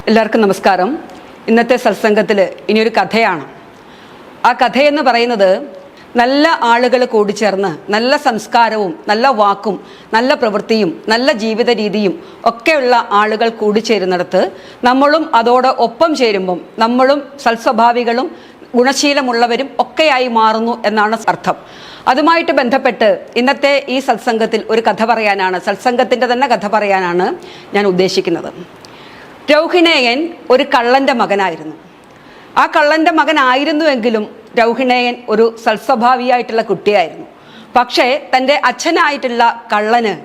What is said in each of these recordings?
എല്ലാവർക്കും നമസ്കാരം. ഇന്നത്തെ സത്സംഗത്തിൽ ഇനിയൊരു കഥയാണ്. ആ കഥയെന്ന് പറയുന്നത് നല്ല ആളുകൾ കൂടിച്ചേർന്ന് നല്ല സംസ്കാരവും നല്ല വാക്കും നല്ല പ്രവൃത്തിയും നല്ല ജീവിത രീതിയും ഒക്കെയുള്ള ആളുകൾ കൂടിച്ചേരുന്നിടത്ത് നമ്മളും അതോട് ഒപ്പം ചേരുമ്പം നമ്മളും സൽസ്വഭാവികളും ഗുണശീലമുള്ളവരും ഒക്കെയായി മാറുന്നു എന്നാണ് അർത്ഥം. അതുമായിട്ട് ബന്ധപ്പെട്ട് ഇന്നത്തെ ഈ സത്സംഗത്തിൽ ഒരു കഥ പറയാനാണ്, സത്സംഗത്തിൻ്റെ തന്നെ കഥ പറയാനാണ് ഞാൻ ഉദ്ദേശിക്കുന്നത്. രൗഹിണേയൻ ഒരു കള്ളൻ്റെ മകനായിരുന്നു. ആ കള്ളൻ്റെ മകനായിരുന്നുവെങ്കിലും രൗഹിണേയൻ ഒരു സൽസ്വഭാവിയായിട്ടുള്ള കുട്ടിയായിരുന്നു. പക്ഷേ തൻ്റെ അച്ഛനായിട്ടുള്ള കള്ളന്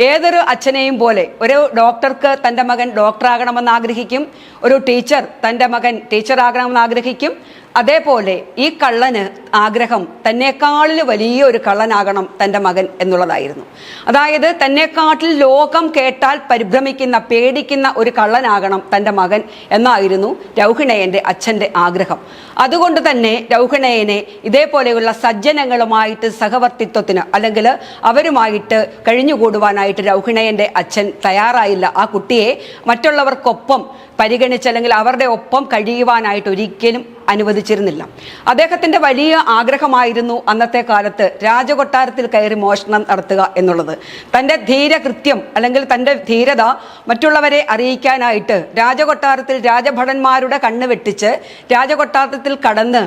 ഏതൊരു അച്ഛനെയും പോലെ ഒരു ഡോക്ടർക്ക് തൻ്റെ മകൻ ഡോക്ടറാകണമെന്ന് ആഗ്രഹിക്കും, ഒരു ടീച്ചർ തൻ്റെ മകൻ ടീച്ചറാകണമെന്ന് ആഗ്രഹിക്കും. അതേപോലെ ഈ കള്ളന് ആഗ്രഹം തന്നെക്കാളിൽ വലിയൊരു കള്ളനാകണം തൻ്റെ മകൻ എന്നുള്ളതായിരുന്നു. അതായത് തന്നെക്കാട്ടിൽ ലോകം കേട്ടാൽ പരിഭ്രമിക്കുന്ന പേടിക്കുന്ന ഒരു കള്ളനാകണം തൻ്റെ മകൻ എന്നായിരുന്നു രൗഹിണേയൻ്റെ അച്ഛൻ്റെ ആഗ്രഹം. അതുകൊണ്ട് തന്നെ രൗഹിണേയനെ ഇതേപോലെയുള്ള സജ്ജനങ്ങളുമായിട്ട് സഹവർത്തിത്വത്തിന് അല്ലെങ്കിൽ അവരുമായിട്ട് കഴിഞ്ഞുകൂടുവാനായിട്ട് രൗഹിണേയൻ്റെ അച്ഛൻ തയ്യാറായില്ല. ആ കുട്ടിയെ മറ്റുള്ളവർക്കൊപ്പം പരിഗണിച്ച് അല്ലെങ്കിൽ അവരുടെ ഒപ്പം കഴിയുവാനായിട്ട് ഒരിക്കലും അനുവദിച്ചിരുന്നില്ല. അദ്ദേഹത്തിൻ്റെ വലിയ ആഗ്രഹമായിരുന്നു അന്നത്തെ കാലത്ത് രാജകൊട്ടാരത്തിൽ കയറി മോഷണം നടത്തുക എന്നുള്ളത്. തൻ്റെ ധീരകൃത്യം അല്ലെങ്കിൽ തൻ്റെ ധീരത മറ്റുള്ളവരെ അറിയിക്കാനായിട്ട് രാജകൊട്ടാരത്തിൽ രാജഭടന്മാരുടെ കണ്ണ് വെട്ടിച്ച് രാജകൊട്ടാരത്തിൽ കടന്ന്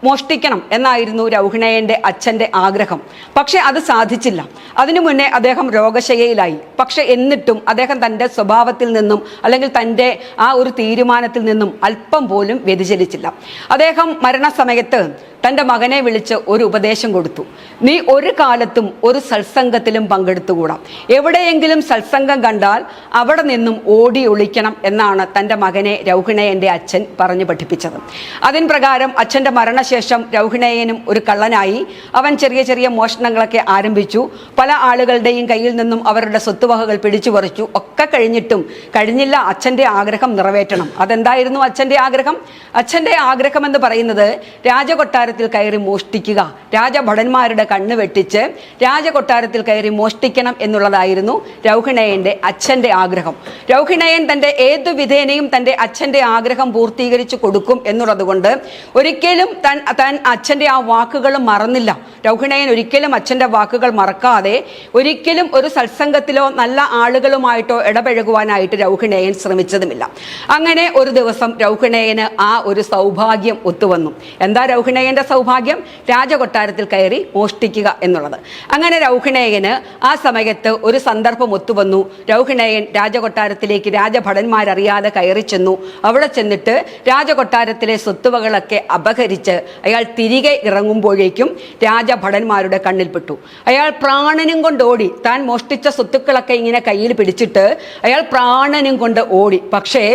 മോഷ്ടിക്കണം എന്നായിരുന്നു രൗഹിണേയൻ്റെ അച്ഛൻ്റെ ആഗ്രഹം. പക്ഷെ അത് സാധിച്ചില്ല. അതിനു മുന്നേ അദ്ദേഹം രോഗശയ്യയിലായി. പക്ഷെ എന്നിട്ടും അദ്ദേഹം തൻ്റെ സ്വഭാവത്തിൽ നിന്നും അല്ലെങ്കിൽ തൻ്റെ ആ ഒരു തീരുമാനത്തിൽ നിന്നും അല്പം പോലും വ്യതിചലിച്ചില്ല. അദ്ദേഹം മരണസമയത്ത് തൻ്റെ മകനെ വിളിച്ച് ഒരു ഉപദേശം കൊടുത്തു. നീ ഒരു കാലത്തും ഒരു സത്സംഗത്തിലും പങ്കെടുത്തുകൂടാ. എവിടെയെങ്കിലും സത്സംഗം കണ്ടാൽ അവിടെ നിന്നും ഓടി ഒളിക്കണം എന്നാണ് തൻ്റെ മകനെ രൗഹിണേയൻ്റെ അച്ഛൻ പറഞ്ഞു പഠിപ്പിച്ചത്. അതിന് പ്രകാരം അച്ഛൻ്റെ മരണശേഷം രൗഹിണേയനും ഒരു കള്ളനായി. അവൻ ചെറിയ ചെറിയ മോഷണങ്ങളൊക്കെ ആരംഭിച്ചു. പല ആളുകളുടെയും കയ്യിൽ നിന്നും അവരുടെ സ്വത്തുവകകൾ പിടിച്ചു പറിച്ചു. ഒക്കെ കഴിഞ്ഞില്ല. അച്ഛൻ്റെ ആഗ്രഹം നിറവേറ്റണം. അതെന്തായിരുന്നു അച്ഛൻ്റെ ആഗ്രഹം? അച്ഛൻ്റെ ആഗ്രഹം എന്ന് പറയുന്നത് രാജകൊട്ടാരത്തിൽ കയറി മോഷ്ടിക്കുക, രാജഭടന്മാരുടെ കണ്ണ് വെട്ടിച്ച് രാജകൊട്ടാരത്തിൽ കയറി മോഷ്ടിക്കണം എന്നുള്ളതായിരുന്നു രൗഹിണേയൻ്റെ അച്ഛൻ്റെ ആഗ്രഹം. രൗഹിണേയൻ തൻ്റെ ഏതു വിധേനയും തൻ്റെ അച്ഛൻ്റെ ആഗ്രഹം പൂർത്തീകരിച്ചു കൊടുക്കും എന്നുള്ളത് കൊണ്ട് ഒരിക്കലും താൻ അച്ഛൻ്റെ ആ വാക്കുകൾ മറന്നില്ല. രൗഹിണേയൻ ഒരിക്കലും അച്ഛൻ്റെ വാക്കുകൾ മറക്കാതെ ഒരിക്കലും ഒരു സത്സംഗത്തിലോ നല്ല ആളുകളുമായിട്ടോ ഇടപഴകുവാനായിട്ട് രൗഹിണേയൻ ശ്രമിച്ചതുമില്ല. അങ്ങനെ ഒരു ദിവസം രൗഹിണേയന് ആ ഒരു സൗഭാഗ്യം ഒത്തുവന്നു. എന്താ രൗഹിണേയൻ്റെ സൗഭാഗ്യം? രാജകൊട്ടാരത്തിൽ കയറി മോഷ്ടിക്കുക എന്നുള്ളത്. അങ്ങനെ രൗഹിണേയന് ആ സമയത്ത് ഒരു സന്ദർഭം ഒത്തുവന്നു. രൗഹിണേയൻ രാജകൊട്ടാരത്തിലേക്ക് രാജഭടന്മാരറിയാതെ കയറി ചെന്നു. അവിടെ ചെന്നിട്ട് രാജകൊട്ടാരത്തിലെ സ്വത്തുവകളൊക്കെ അപഹരിച്ച് അയാൾ തിരികെ ഇറങ്ങുമ്പോഴേക്കും രാജഭടന്മാരുടെ കണ്ണിൽപ്പെട്ടു. അയാൾ പ്രാണനും കൊണ്ട് ഓടി. താൻ മോഷ്ടിച്ച സ്വത്തുക്കളൊക്കെ ഇങ്ങനെ കയ്യിൽ പിടിച്ചിട്ട് അയാൾ പ്രാണനും കൊണ്ട് ഓടി. പക്ഷേ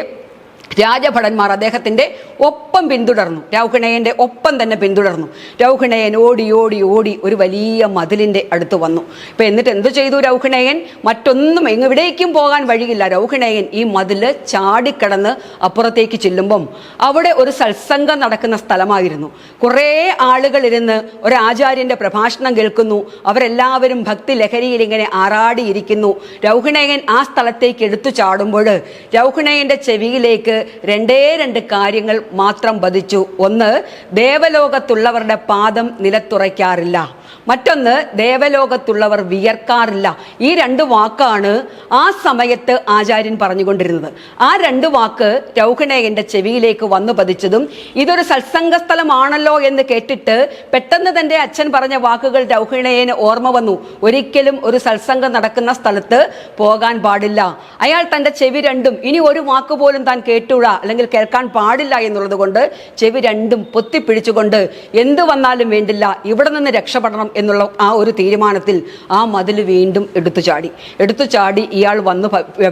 രാജഭടന്മാർ അദ്ദേഹത്തിൻ്റെ ഒപ്പം പിന്തുടർന്നു. രൗഹിണേയൻ്റെ ഒപ്പം തന്നെ പിന്തുടർന്നു. രൗഹിണേയൻ ഓടി ഓടി ഓടി ഒരു വലിയ മതിലിൻ്റെ അടുത്ത് വന്നു. ഇപ്പം എന്നിട്ട് എന്തു ചെയ്തു രൗഹിണേയൻ? മറ്റൊന്നും എവിടേക്കും പോകാൻ വഴിയില്ല. രൗഹിണേയൻ ഈ മതിൽ ചാടിക്കടന്ന് അപ്പുറത്തേക്ക് ചെല്ലുമ്പം അവിടെ ഒരു സത്സംഗം നടക്കുന്ന സ്ഥലമായിരുന്നു. കുറേ ആളുകൾ ഇരുന്ന് ഒരു ആചാര്യൻ്റെ പ്രഭാഷണം കേൾക്കുന്നു. അവരെല്ലാവരും ഭക്തി ലഹരിയിൽ ഇങ്ങനെ ആറാടിയിരിക്കുന്നു. രൗഹിണേയൻ ആ സ്ഥലത്തേക്ക് എടുത്തു ചാടുമ്പോൾ രൗഹിണേയൻ്റെ ചെവിയിലേക്ക് രണ്ട് കാര്യങ്ങൾ മാത്രം പതിച്ചു. ഒന്ന്, ദേവലോകത്തുള്ളവരുടെ പാദം നിലത്തുറയ്ക്കാറില്ല. മറ്റൊന്ന്, ദേവലോകത്തുള്ളവർ വിയർക്കാറില്ല. ഈ രണ്ട് വാക്കാണ് ആ സമയത്ത് ആചാര്യൻ പറഞ്ഞുകൊണ്ടിരുന്നത്. ആ രണ്ട് വാക്ക് രൗഹിണേയൻ്റെ ചെവിയിലേക്ക് വന്നു പതിച്ചതും ഇതൊരു സത്സംഗ സ്ഥലമാണല്ലോ എന്ന് കേട്ടിട്ട് പെട്ടെന്ന് തൻ്റെ അച്ഛൻ പറഞ്ഞ വാക്കുകൾ രൗഹിണേയന് ഓർമ്മ വന്നു. ഒരിക്കലും ഒരു സത്സംഗം നടക്കുന്ന സ്ഥലത്ത് പോകാൻ പാടില്ല. അയാൾ തൻ്റെ ചെവി രണ്ടും ഇനി ഒരു വാക്ക് പോലും താൻ കേട്ടുകൂടാ അല്ലെങ്കിൽ കേൾക്കാൻ പാടില്ല എന്നുള്ളത് കൊണ്ട് ചെവി രണ്ടും പൊത്തിപ്പിടിച്ചുകൊണ്ട് എന്തു വന്നാലും വേണ്ടില്ല, ഇവിടെ നിന്ന് രക്ഷപ്പെടണം എന്നുള്ള ആ ഒരു തീരുമാനത്തിൽ ആ മതിൽ വീണ്ടും എടുത്തു ചാടി ഇയാൾ വന്ന്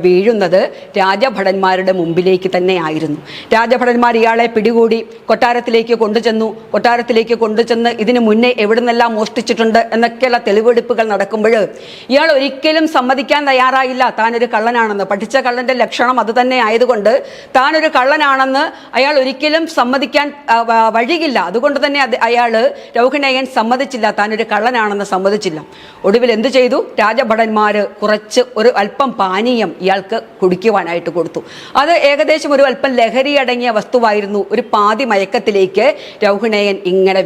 വീഴുന്നത് രാജഭടന്മാരുടെ മുമ്പിലേക്ക് തന്നെ ആയിരുന്നു. രാജഭടന്മാർ ഇയാളെ പിടികൂടി കൊട്ടാരത്തിലേക്ക് കൊണ്ടുചെന്ന് ഇതിനു മുന്നേ എവിടെ നിന്നെല്ലാം മോഷ്ടിച്ചിട്ടുണ്ട് എന്നൊക്കെയുള്ള തെളിവെടുപ്പുകൾ നടക്കുമ്പോൾ ഇയാൾ ഒരിക്കലും സമ്മതിക്കാൻ തയ്യാറായില്ല താനൊരു കള്ളനാണെന്ന്. പഠിച്ച കള്ളൻ്റെ ലക്ഷണം അത് തന്നെ ആയതുകൊണ്ട് താനൊരു കള്ളനാണെന്ന് അയാൾ ഒരിക്കലും ഒരിക്കലും സമ്മതിക്കാൻ വഴിയില്ല. അതുകൊണ്ട് തന്നെ അയാള് രൗഹിണേയൻ സമ്മതിച്ചില്ല, താനൊരു കള്ളനാണെന്ന് സമ്മതിച്ചില്ല. ഒടുവിൽ എന്തു ചെയ്തു? രാജഭടന്മാര് കുറച്ച് ഒരു അല്പം പാനീയം ഇയാൾക്ക് കുടിക്കുവാനായിട്ട് കൊടുത്തു. അത് ഏകദേശം ഒരു അല്പം ലഹരി അടങ്ങിയ വസ്തുവായിരുന്നു. ഒരു പാതി മയക്കത്തിലേക്ക് രൗഹിണേയൻ ഇങ്ങനെ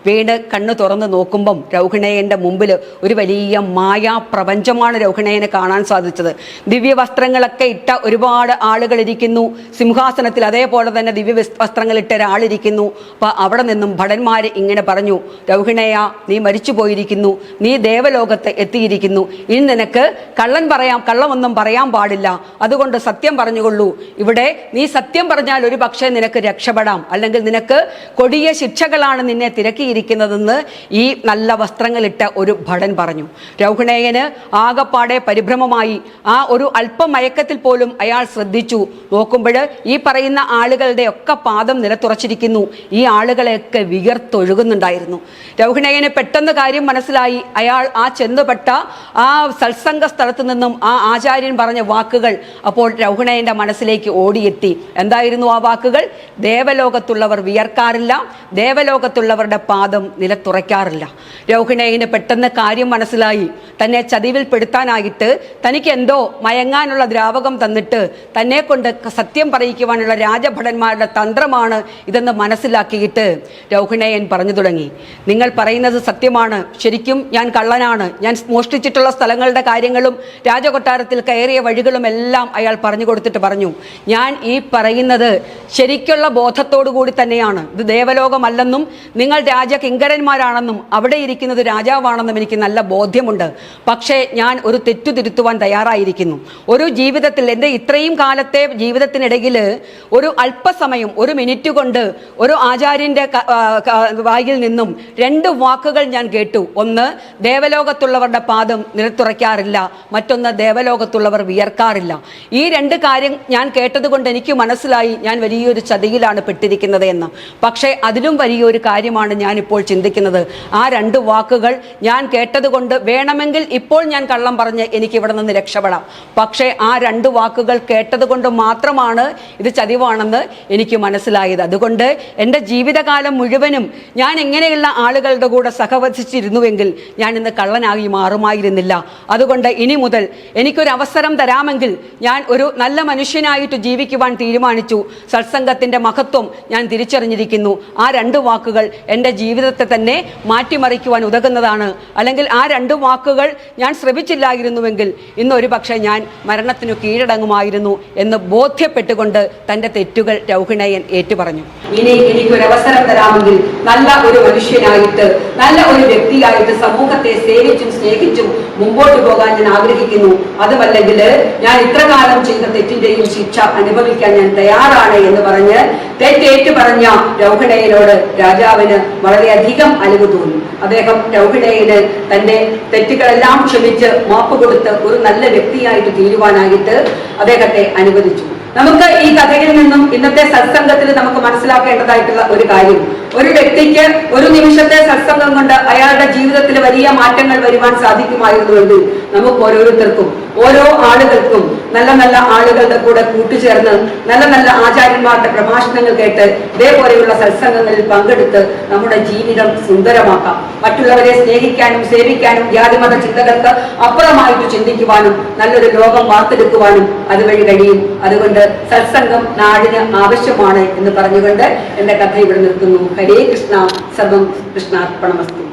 വീണ് കണ്ണു തുറന്ന് നോക്കുമ്പം രൗഹിണേയന്റെ മുമ്പിൽ ഒരു വലിയ മായാ പ്രപഞ്ചമാണ് രൗഹിണേയനെ കാണാൻ സാധിച്ചത്. ദിവ്യ വസ്ത്രങ്ങളൊക്കെ ഇട്ട ഒരുപാട് ആളുകൾ ഇരിക്കുന്നു സിംഹാസനത്തിൽ. അതേപോലെ തന്നെ ദിവ്യ വസ്ത്രങ്ങൾ ഇട്ട ഒരാളിരിക്കുന്നു. അപ്പൊ അവിടെ നിന്നും ഭടന്മാര് ഇങ്ങനെ പറഞ്ഞു, രൗഹിണേയ, നീ മരിച്ചു പോയിരിക്കുന്നു, നീ ദേവലോകത്ത് എത്തിയിരിക്കുന്നു. ഇനി നിനക്ക് കള്ളമൊന്നും പറയാൻ പാടില്ല. അതുകൊണ്ട് സത്യം പറഞ്ഞുകൊള്ളൂ. ഇവിടെ നീ സത്യം പറഞ്ഞാൽ ഒരു പക്ഷേ നിനക്ക് രക്ഷപ്പെടാം, അല്ലെങ്കിൽ നിനക്ക് കൊടിയ ശിക്ഷകളാണ് നിന്നെ തിരക്കിയിരിക്കുന്നതെന്ന് ഈ നല്ല വസ്ത്രങ്ങളിട്ട ഒരു ഭടൻ പറഞ്ഞു. രൗഹിണേയന് ആകപ്പാടെ പരിഭ്രമമായി. ആ ഒരു അല്പം മയക്കത്തിൽ പോലും അയാൾ ശ്രദ്ധിച്ചു. നോക്കുമ്പോൾ ഈ പറയുന്ന ആളുകളുടെ ഒക്കെ പാദം നിലത്തുറച്ചിരിക്കുന്നു. ഈ ആളുകളെയൊക്കെ വിയർത്തൊഴുകുന്നുണ്ടായിരുന്നു. രൗഹിണേയന് പെട്ടെന്ന് കാര്യം മനസ്സിലായി. അയാൾ ആ ചെന്നുപെട്ട ആ സത്സംഗ സ്ഥലത്ത് നിന്നും ആ ആചാര്യൻ പറഞ്ഞ വാക്കുകൾ അപ്പോൾ രൗഹിണേയന്റെ മനസ്സിലേക്ക് ഓടിയെത്തി. എന്തായിരുന്നു ആ വാക്കുകൾ? ദേവലോകത്തുള്ളവർ വിയർക്കാറില്ല, ദേവലോകത്തുള്ളവരുടെ പാദം നിലത്തുറയ്ക്കാറില്ല. രൗഹിണേയന് പെട്ടെന്ന് കാര്യം മനസ്സിലായി. തന്നെ ചതിവിൽ പെടുത്താനായിട്ട് തനിക്ക് എന്തോ മയങ്ങാനുള്ള ദ്രാവകം തന്നിട്ട് തന്നെ കൊണ്ട് സത്യം പറയിക്കുവാനുള്ള രാജഭടന്മാരുടെ തന്ത്രമാണ് ഇതെന്ന് മനസ്സിലാക്കിയിട്ട് രൗഹിണേയൻ പറഞ്ഞു തുടങ്ങി, നിങ്ങൾ പറയുന്നത് സത്യമാണ്, ശരിക്കും ഞാൻ കള്ളനാണ്. ഞാൻ മോഷ്ടിച്ചിട്ടുള്ള സ്ഥലങ്ങളുടെ കാര്യങ്ങളും രാജകൊട്ടാരത്തിൽ കയറിയ വഴികളും എല്ലാം അയാൾ പറഞ്ഞു കൊടുത്തിട്ട് പറഞ്ഞു, ഞാൻ ഈ പറയുന്നത് ശരിക്കുള്ള ബോധത്തോടു കൂടി തന്നെയാണ്. ഇത് ദേവലോകമല്ലെന്നും നിങ്ങൾ രാജകിങ്കരന്മാരാണെന്നും അവിടെ ഇരിക്കുന്നത് രാജാവാണെന്നും എനിക്ക് നല്ല ബോധ്യമുണ്ട്. പക്ഷേ ഞാൻ ഒരു തെറ്റു തിരുത്തുവാൻ തയ്യാറായിരിക്കുന്നു. ഒരു ജീവിതത്തിൽ എൻ്റെ ഇത്രയും കാലത്തെ ജീവിതത്തിനിടയിൽ ഒരു അല്പസമയം, ഒരു മിനിറ്റ് കൊണ്ട് ഒരു ആചാര്യൻ്റെ വായിൽ നിന്നും 2 വാക്കുകൾ ഞാൻ കേട്ടു. ഒന്ന്, ദേവലോകത്തുള്ളവരുടെ പാദം നിലത്തുറയ്ക്കാറില്ല. മറ്റൊന്ന്, ദേവലോകത്തുള്ളവർ വിയർക്കാറില്ല. ഈ 2 കാര്യം ഞാൻ കേട്ടതുകൊണ്ട് എനിക്ക് മനസ്സിലായി ഞാൻ വലിയൊരു ചതിയിലാണ് പെട്ടിരിക്കുന്നത് എന്ന്. പക്ഷേ അതിലും വലിയൊരു കാര്യമാണ് ഞാനിപ്പോൾ ചിന്തിക്കുന്നത്. ആ 2 വാക്കുകൾ ഞാൻ കേട്ടതുകൊണ്ട് വേണമെങ്കിൽ ഇപ്പോൾ ഞാൻ കള്ളം പറഞ്ഞ് എനിക്ക് ഇവിടെ നിന്ന് രക്ഷപ്പെടാം. പക്ഷേ ആ 2 വാക്കുകൾ കേട്ടതുകൊണ്ട് മാത്രമാണ് ഇത് ചതിവാണെന്ന് എനിക്ക് മനസ്സിലായത്. അതുകൊണ്ട് എൻ്റെ ജീവിതകാലം മുഴുവനും ഞാൻ എങ്ങനെയുള്ള ആളുകളുടെ കൂടെ സഹവസിച്ചിരുന്നുവെങ്കിൽ ഞാൻ ഇന്ന് കള്ളനായി മാറുമായിരുന്നില്ല. അതുകൊണ്ട് ഇനി മുതൽ എനിക്കൊരു അവസരം തരാമെങ്കിൽ ഞാൻ ഒരു നല്ല മനുഷ്യനായിട്ട് ജീവിക്കുവാൻ തീരുമാനിച്ചു. സത്സംഗത്തിൻ്റെ മഹത്വം ഞാൻ തിരിച്ചറിഞ്ഞിരിക്കുന്നു. ആ 2 വാക്കുകൾ എൻ്റെ ജീവിതത്തെ തന്നെ മാറ്റിമറിക്കുവാൻ ഉതകുന്നതാണ്. അല്ലെങ്കിൽ ആ 2 വാക്കുകൾ ഞാൻ ശ്രമിച്ചില്ലായിരുന്നുവെങ്കിൽ ഇന്നൊരു പക്ഷേ ഞാൻ മരണത്തിനു കീഴടങ്ങുമായിരുന്നു എന്ന് ബോധ്യപ്പെട്ടുകൊണ്ട് തൻ്റെ തെറ്റുകൾ രൗഹിണേയൻ ഏറ്റുപറഞ്ഞു. ഇനി എനിക്കൊരു അവസരം തരാമെങ്കിൽ നല്ല ഒരു മനുഷ്യനായിട്ട്, നല്ല ഒരു വ്യക്തിയായിട്ട് സമൂഹത്തെ സേവിച്ചും സ്നേഹിച്ചും മുമ്പോട്ട് പോകാൻ ഞാൻ ആഗ്രഹിക്കുന്നു. അതുമല്ലെങ്കിൽ ഞാൻ ഇത്രകാലം ചെയ്ത തെറ്റിന്റെയും ശിക്ഷ അനുഭവിക്കാൻ ഞാൻ തയ്യാറാണ് എന്ന് പറഞ്ഞ് തെറ്റേറ്റു പറഞ്ഞ രൗഹിണേയനോട് രാജാവിന് വളരെയധികം അലിവ് തോന്നി. അദ്ദേഹം രൗഹിണേയന് തന്റെ തെറ്റുകളെല്ലാം ക്ഷമിച്ച് മാപ്പ് കൊടുത്ത് ഒരു നല്ല വ്യക്തിയായിട്ട് തീരുവാനായിട്ട് അദ്ദേഹത്തെ അനുവദിച്ചു. നമുക്ക് ഈ കഥയിൽ നിന്നും ഇന്നത്തെ സത്സംഗത്തിൽ നമുക്ക് മനസ്സിലാക്കേണ്ടതായിട്ടുള്ള ഒരു കാര്യം, ഒരു വ്യക്തിക്ക് ഒരു നിമിഷത്തെ സത്സംഗം കൊണ്ട് അയാളുടെ ജീവിതത്തിൽ വലിയ മാറ്റങ്ങൾ വരുവാൻ സാധിക്കുമായിരുന്നുവെങ്കിൽ നമുക്ക് ഓരോരുത്തർക്കും, ഓരോ ആളുകൾക്കും നല്ല നല്ല ആളുകളുടെ കൂടെ കൂട്ടുചേർന്ന് നല്ല നല്ല ആചാര്യന്മാരുടെ പ്രഭാഷണങ്ങൾ കേട്ട് ഇതേപോലെയുള്ള സത്സംഗങ്ങളിൽ പങ്കെടുത്ത് നമ്മുടെ ജീവിതം സുന്ദരമാക്കാം. മറ്റുള്ളവരെ സ്നേഹിക്കാനും സേവിക്കാനും ജാതിമത ചിന്തകൾക്ക് അപ്പുറമായിട്ട് ചിന്തിക്കുവാനും നല്ലൊരു ലോകം വാർത്തെടുക്കുവാനും അതുവഴി കഴിയും. അതുകൊണ്ട് സത്സംഗം നാടിന് ആവശ്യമാണ് എന്ന് പറഞ്ഞുകൊണ്ട് എന്റെ കഥ ഇവിടെ നിർത്തുന്നു. ഹരേ കൃഷ്ണ. സർവം കൃഷ്ണാർപ്പണമസ്തു.